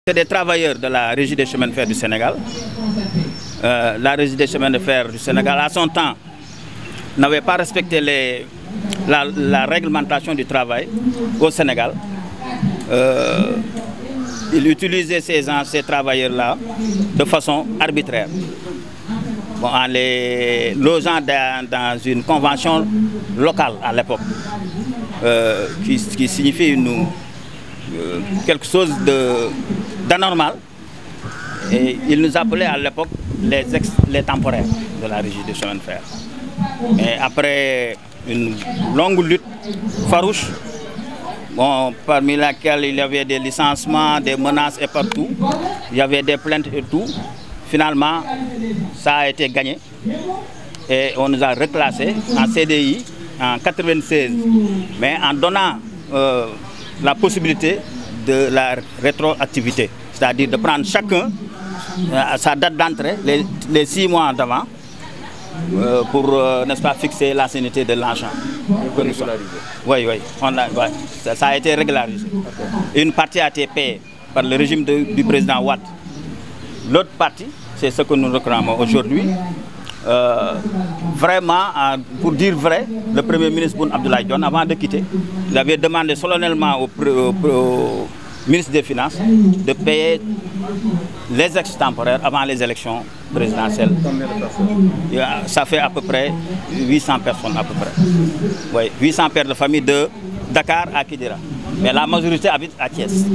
C'est des travailleurs de la Régie des chemins de fer du Sénégal. La Régie des chemins de fer du Sénégal, à son temps, n'avait pas respecté la réglementation du travail au Sénégal. Il utilisait ces travailleurs-là de façon arbitraire, en les logeant dans une convention locale à l'époque, qui signifie quelque chose d'anormal. Et il nous appelait à l'époque les temporaires de la Régie des chemins de fer. Et après une longue lutte farouche, parmi laquelle il y avait des licenciements, des menaces et partout, il y avait des plaintes et tout, finalement ça a été gagné et on nous a reclassés en CDI en 1996, mais en donnant la possibilité de la rétroactivité, c'est-à-dire de prendre chacun sa date d'entrée les 6 mois d'avant pour, n'est-ce pas, fixer l'ancienneté de l'agent. Oui, ça a été régularisé. Okay. Une partie a été payée par le régime du président Wade. L'autre partie, c'est ce que nous réclamons aujourd'hui. Vraiment, pour dire vrai, le Premier ministre Boun Abdallah Dionne, avant de quitter, il avait demandé solennellement au ministre des Finances de payer les ex-temporaires avant les élections présidentielles. Ça fait à peu près 800 personnes à peu près. Oui, 800 pères de famille de Dakar à Kidira. Mais la majorité habite à Thiès.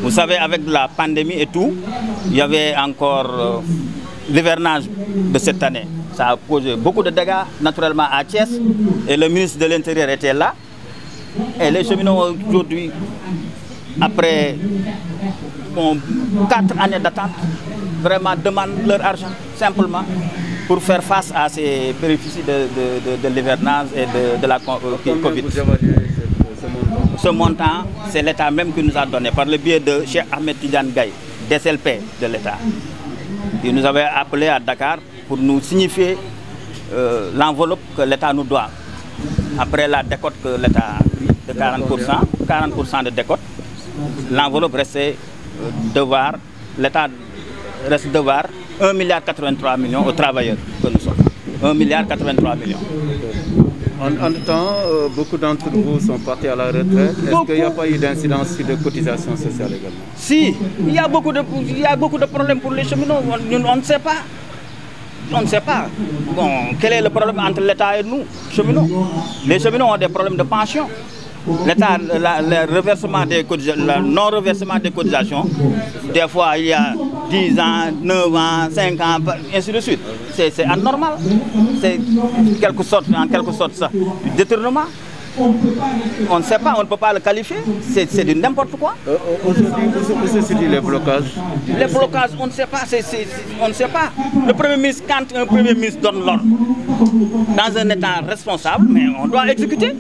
Vous savez, avec la pandémie et tout, il y avait encore l'hivernage de cette année. Ça a causé beaucoup de dégâts naturellement à Thiès. Et le ministre de l'Intérieur était là. Et les cheminots aujourd'hui, après 4 années d'attente, vraiment demandent leur argent simplement pour faire face à ces péripéties de l'hivernage et de la Covid. Ce montant, c'est l'État même qui nous a donné par le biais de Cheikh Ahmed Tidiane Gaye, DSLP de l'État. Il nous avait appelé à Dakar pour nous signifier l'enveloppe que l'État nous doit. Après la décote que l'État a pris de 40% de décote, l'enveloppe restait devoir, l'État reste devoir 1,83 milliard aux travailleurs que nous sommes. 1,83 milliard. En temps, beaucoup d'entre vous sont partis à la retraite. Est-ce qu'il n'y a pas eu d'incidence sur les cotisations sociales également? Si, il y a beaucoup de problèmes pour les cheminots. On ne sait pas. On ne sait pas. Bon, quel est le problème entre l'État et nous, cheminots? Les cheminots ont des problèmes de pension. L'État, le non-reversement des cotisations, des fois il y a 10 ans, 9 ans, 5 ans, ainsi de suite. C'est anormal. C'est en quelque sorte ça, du détournement. On ne sait pas, on ne peut pas le qualifier. C'est du n'importe quoi. Aujourd'hui, où se situent les blocages? Les blocages, on ne sait pas. On ne sait pas. Le Premier ministre, quand un Premier ministre donne l'ordre dans un État responsable, mais on doit exécuter.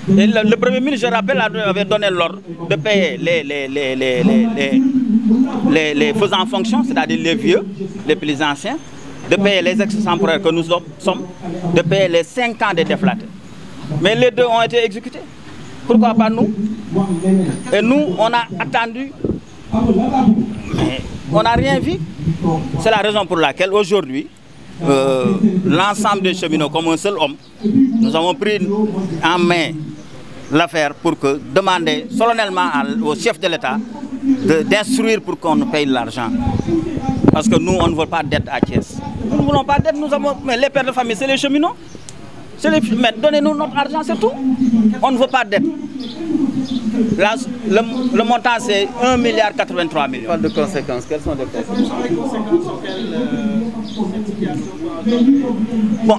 Et le Premier ministre, je rappelle, avait donné l'ordre de payer les faisant fonction, c'est-à-dire les vieux, les plus anciens, de payer les ex-temporaires que nous sommes, de payer les 5 ans de déflatés. Mais les deux ont été exécutés. Pourquoi pas nous? Et nous, on a attendu, mais on n'a rien vu. C'est la raison pour laquelle aujourd'hui, l'ensemble des cheminots, comme un seul homme, nous avons pris en main l'affaire pour demander solennellement au chef de l'État d'instruire pour qu'on nous paye l'argent. Parce que nous, on ne veut pas d'aide à Thiès. Nous ne voulons pas d'aide, mais les pères de famille, c'est les cheminots. Mais donnez-nous notre argent, c'est tout. On ne veut pas d'aide. Le montant, c'est 1,83 milliard. Pas de conséquences. Quelles sont les conséquences? Bon.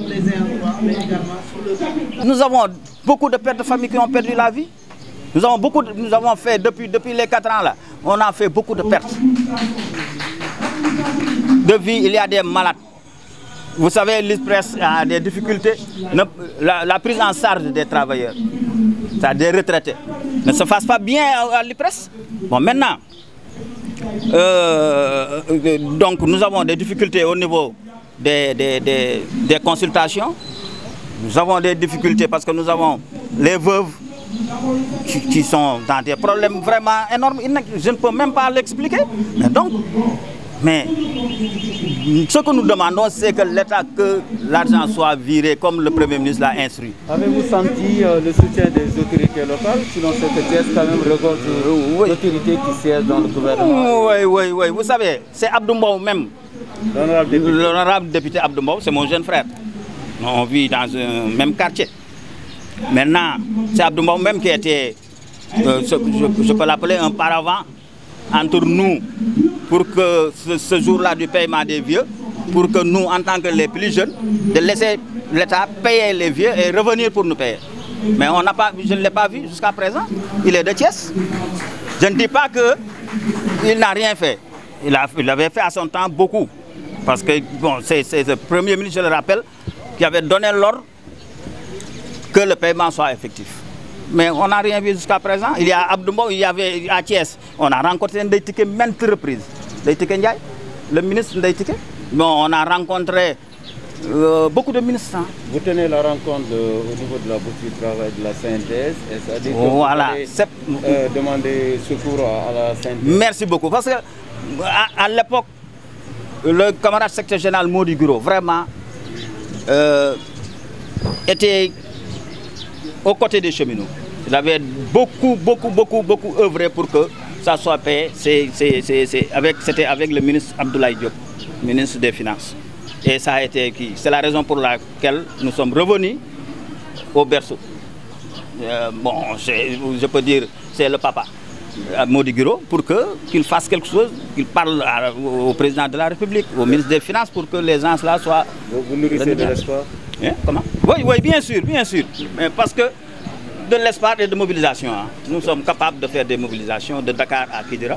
Nous avons beaucoup de pères de famille qui ont perdu la vie. Nous avons fait, depuis les 4 ans là, on a fait beaucoup de pertes de vie. Il y a des malades. Vous savez, l'ISPRES a des difficultés. La prise en charge des travailleurs, c'est-à-dire des retraités, ne se fasse pas bien à l'ISPRES. Bon, maintenant, donc nous avons des difficultés au niveau des consultations, Nous avons des difficultés parce que nous avons les veuves qui sont dans des problèmes vraiment énormes. Je ne peux même pas l'expliquer. Mais ce que nous demandons, c'est que l'État, que l'argent soit viré comme le Premier ministre l'a instruit. Avez-vous senti le soutien des autorités locales, selon cette Thiès quand même regorge l'autorité qui siège dans le gouvernement? Oui. Vous savez, c'est Abdou Mbow même. L'honorable député Abdou Mbow, c'est mon jeune frère. On vit dans un même quartier. Maintenant, c'est Abdou Mbow même qui était, je peux l'appeler un paravent entre nous, pour que ce jour-là du paiement des vieux, pour que nous, en tant que les plus jeunes, de laisser l'État payer les vieux et revenir pour nous payer. Mais je ne l'ai pas vu jusqu'à présent. Il est de Thiès. Je ne dis pas qu'il n'a rien fait. Il avait fait à son temps beaucoup. Parce que bon, c'est le Premier ministre, je le rappelle, qui avait donné l'ordre que le paiement soit effectif. Mais on n'a rien vu jusqu'à présent. Il y a Abdou Mbow, il y avait à Thiès. On a rencontré Ndeye Tické maintes reprises. Ndeye Tické Ndiaye, le ministre Ndeye Tické. Bon, on a rencontré beaucoup de ministres. Hein. Vous tenez la rencontre au niveau de la bourse du travail de la synthèse. C'est-à-dire que voilà. vous allez demander secours à la synthèse. Merci beaucoup. Parce que à l'époque, le camarade secrétaire général Mody Guiro, vraiment, était aux côtés des cheminots. Il avait beaucoup œuvré pour que ça soit payé. C'était avec le ministre Abdoulaye Diop, ministre des Finances. Et ça a été qui? C'est la raison pour laquelle nous sommes revenus au berceau. Bon, je peux dire, c'est le papa, Mody Guiro, pour qu'il fasse quelque chose, qu'il parle au président de la République, au ministre des Finances, pour que les gens là soient... Vous nourrissez de l'espoir? Comment? Oui, bien sûr. Mais parce que de l'espoir et de mobilisation, hein. Nous sommes capables de faire des mobilisations de Dakar à Kidira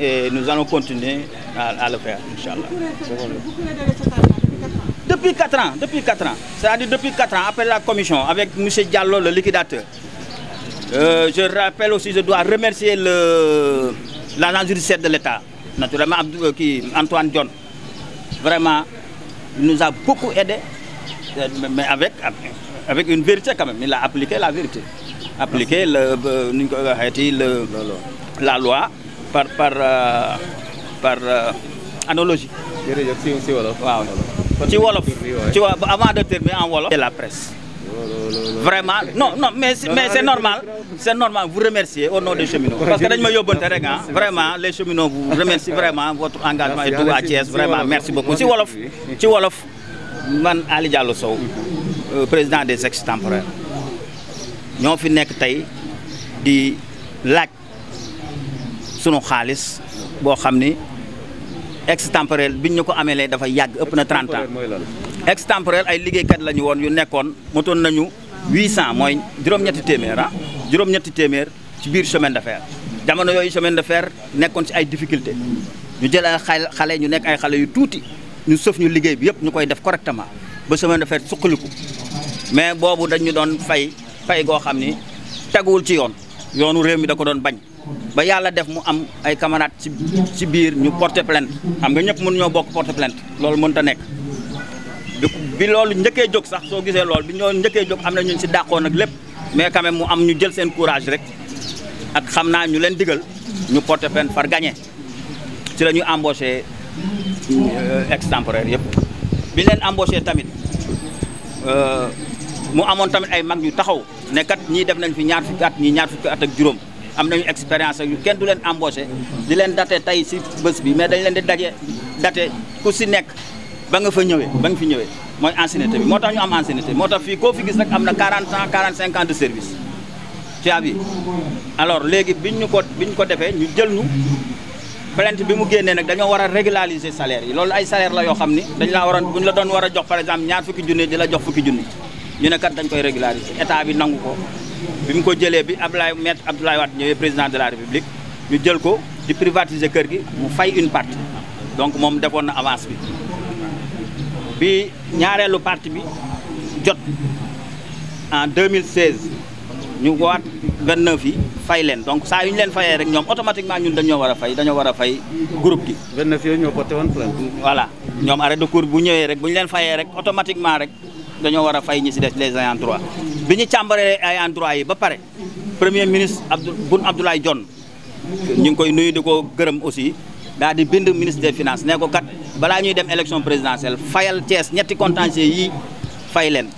et nous allons continuer à le faire, Inch'Allah. Depuis 4 ans. C'est-à-dire depuis 4 ans, après la commission, avec M. Diallo, le liquidateur. Je rappelle aussi, je dois remercier l'agent judiciaire de l'État, naturellement Antoine Dione. Vraiment, il nous a beaucoup aidé. Mais avec une vérité quand même, il a appliqué la vérité, appliqué la loi par analogie. Avant de terminer en wolof, c'est la presse. Vraiment, non, mais c'est normal, vous remerciez au nom des cheminots. Parce que vraiment, les cheminots vous remercient vraiment votre engagement et tout à Thiès, vraiment, merci beaucoup. Ci wolof, man Ali Diallo Sow, président des ex-temporaires, ñoo fi nekk tey di laaj sunu xaalis boo xam ni ex-temporaire biñ ñu ko amelee dafa yàgg ëpp na 30 ans. Ex-temporaire ay liggéeykat la ñu woon yu nekkoon motoon nañu 800 mooy juróom-ñetti téeméer ci biir chemin de fer. jamono yooyu chemin de fer nekkoon ci ay difficultés ñu jël ay xale ñu nekk ay xale yu tuuti ñu sëf ñu liggéey bi yëpp ñu koy def correctement ba chemin de fer suqaliku mais boobu dañu doon fay goo xam ni teguwul ci yoonu réew mi da ko doon bañ ba yàlla def mu am ay camarades ci biir ñu porter plainte xam nga ñëpp mënu ñoo bokk porter plainte loolu mënut a nekk bi loolu njëkkee jóg sax soo gisee loolu bi ñoo njëkkee jóg am na ñu ci dàqoon ak lépp mais quand même mu am ñu jël seen courage rek ak xam naa ñu leen digal ñu porter plainte par gagné ci la ñu embauché ex-temporaire yëpp bi leen embauché tamit mu amoon tamit ay mag ñu taxaw ne kat ñii def nañ fi ñaar fukki at ñii ñaar fukki at ak juróom am nañu expérience ak yu kenn du leen embauché di leen daté tey si bés bi mais dañ leen di daté ku si nekk ba nga fi ñëwee mooy ancienneté bi moo tax ñu am ancienneté moo tax fii koo fi gis nag am na 40 ans 45 ans de service tu as vu alors léegi biñ ko defee ñu jël ñu plainte bi mu génnee nag dañoo war a régulariser salaire yi loolu ay salaire la yoo xam ni dañ laa waroon bu ñu la doon war a jox par exemple ñaar fukki junni di la jox fukki junni ñu ne kat dañ koy régulariser état bi nangu ko bi mu ko jëlee bi maître Abdoulaye Wade ñëwee président de la République ñu jël ko di privatiser kër gi mu fay une partie donc moom defoon na avance bi ñaareelu partie bi jot en 2016 ñu waat 29 yi fay leen donc saa yu ñu leen fayee rek ñoom automatiquement ñun dañoo war a fay groupe gi. 29 yooyu ñoo porté woon plainte. voilà ñoom arrêt de cours bu ñëwee rek bu ñu leen fayee rek automatiquement rek dañoo war a fay ñi si des les ayants droit bi ñu càmbaree ayants droit yi ba pare premier ministre Boun Abdallah Dionne ñu ngi koy nuyu di ko gërëm aussi daal di bind ministre des finances ne ko kat balaa ñuy dem élection présidentielle fayal Thiès ñetti contentieux yi fay leen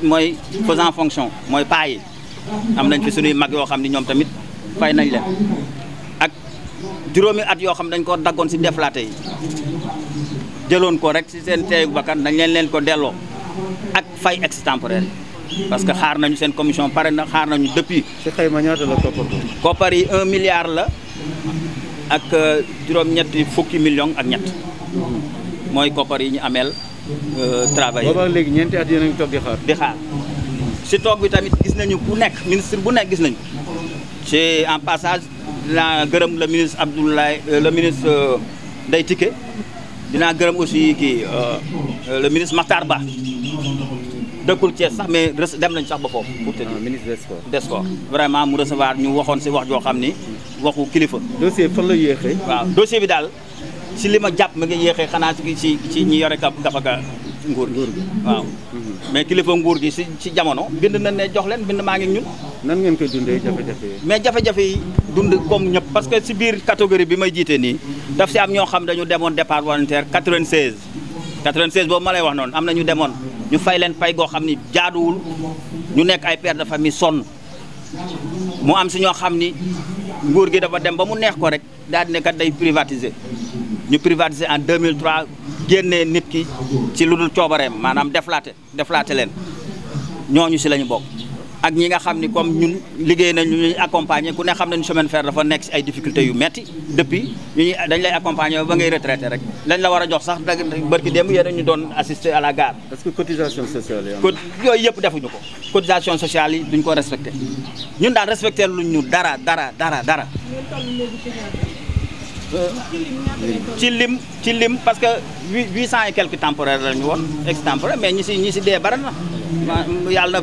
mooy faisant fonction mooy paa yi am nañ fi suñuy mag yoo xam ni ñoom tamit fay nañ leen ak juróomi at yoo xam dañ ko daggoon si deflaate yi jëloon ko rek si seen teegu bakkan dañ leen ko delloo ak fay extemporaire parce que xaar nañu seen commission pare na xaar nañu depuis. si xayma ñaata la koppar. koppar yi 1 milliard la ak juróom-ñetti fukki millions ak ñett mooy koppar yi ñu ameel travailleur. booba léegi ñeenti at yéen a ngi toog di xaar. di xaar si toog bi tamit gis nañu ku nekk ministre bu nekk gis nañu ci en passage dinaa gërëm le ministre Abdoulaye le ministre Ndeye Tické dinaa gërëm aussi kii le ministre Makhtar Ba dëkkul Thiès sax mais dem nañ sax ba foofu. pour te dire ministre des sports. des sports vraiment mu recevoir ñu waxoon si wax joo xam ni waxu kilifa. dossier fan la yéexee. waaw dossier bi daal si li ma jàpp ma ngi yéexee xanaa ci ñi yore gafaga nguur gi waaw. mais kilifa nguur gi si jamono bind nañ ne jox leen bind maa ngi ñun. nan ngeen koy dundee jafe-jafe yi. mais jafe-jafe yi dund comme ñëpp parce que si biir catégorie bi may jiite nii daf si am ñoo xam dañu demoon départ volontaire 96 boobu ma lay wax noonu am na ñu demoon ñu fay leen pay goo xam ni jaaduwul ñu nekk ay père de famille sonn mu am si ñoo xam ni nguur gi dafa dem ba mu neex ko rek daal di ne kat day privatiser ñu privatiser en 2003 génnee nit ki ci lu dul coobareem maanaam deflaate leen ñooñu si la ñu bokk. ak ñi nga xam ni comme ñun liggéey nañ ñu ñuy accompagner ku ne xam nañu chemin de fer dafa nekk si ay difficultés yu metti depuis dañ lay accompagner ba ngay retraité rek lañ la war a jox sax barki démb yéen ñu doon assister à la gare. est-ce que cotisation sociale yi yooyu yëpp defuñu ko cotisation sociale yi duñ ko respecté ñun daal respecté luñ ñu dara. ci lim parce que 800 et quelques temporaires la ñu woon extemporaire mais ñi si dee bari na yàlla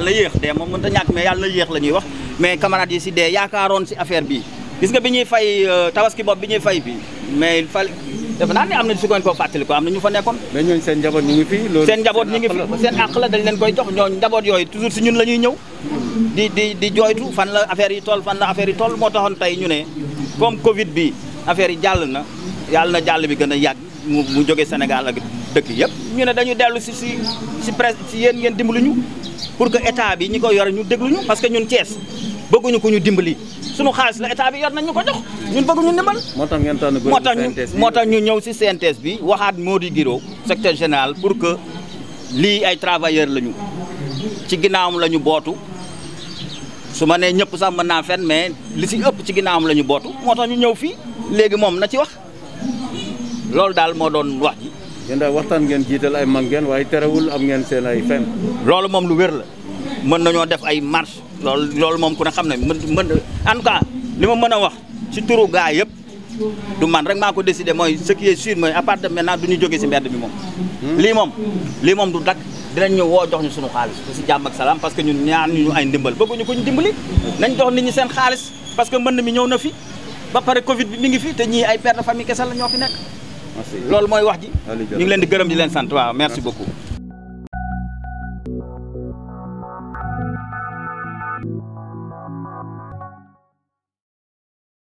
na yéex dee moom mënut a ñàkk mais yàlla na yéex la ñuy wax mais camarades yi si dee yaakaaroon si affaire bi gis nga bi ñuy fay tabaski bopp bi ñuy fay bi mais defe naa ne am na su ngeen ko fàttali ko am na ñu fa nekkoon. mais ñooñu seen njaboot ñu ngi fi. loolu seen njaboot ñu ngi fi seen àq la dañ leen koy jox ñooñu njaboot yooyu toujours si ñun la ñuy ñëw di jooytu fan la affaire yi toll moo taxoon tey ñu ne comme Covid bi affaire yi jàll na yàlla na jàll bi gën a yàgg mu jóge Sénégal ak dëkk yëpp ñu ne dañu dellu si presse si yéen ngeen dimbali ñu pour que état bi ñi ko yore ñu déglu ñu parce que ñun Thiès bëgguñu ko ñu dimbali sunu xaalis la état bi yor nañ ñu ko jox ñun bëgguñu ndimbal. moo tax ngeen tànn moo tax ñu ñëw si CNTS bi waxaat Mody Guiro secrétaire général pour que lii ay travailleurs lañu ci ginnaawam la ñu bootu su ma nee ñëpp sax mën naa fen mais li si ëpp ci ginnaawam la ñu bootu moo tax ñu ñëw fii léegi moom na ci wax loolu daal moo doon wax ji. yéen daal waxtaan ngeen jiital ay mag ngeen waaye terewul am ngeen seen ay fen. loolu moom lu wér la mën nañoo def ay marche loolu moom ku ne xam ne mën en tout cas li ma mën a wax ci turu gaa yëpp du man rek maa ko décidé mooy ce qui est sûr mooy à partir de maintenant du ñu jógee si mbedd bi moom. lii moom du dakk dinañ ñu woo jox ñu sunu xaalis si jàmm ak salaam parce que ñun ñaan ñu ay ndimbal bëgguñu ko ñu dimbali nañ jox nit ñi seen xaalis parce que mbënd mi ñëw na fi ba pare Covid bi mi ngi fi te ñii ay père de famille kese la ñoo fi nekk. loolu mooy wax ji ñu ngi leen di gërëm di leen sant waaw merci beaucoup.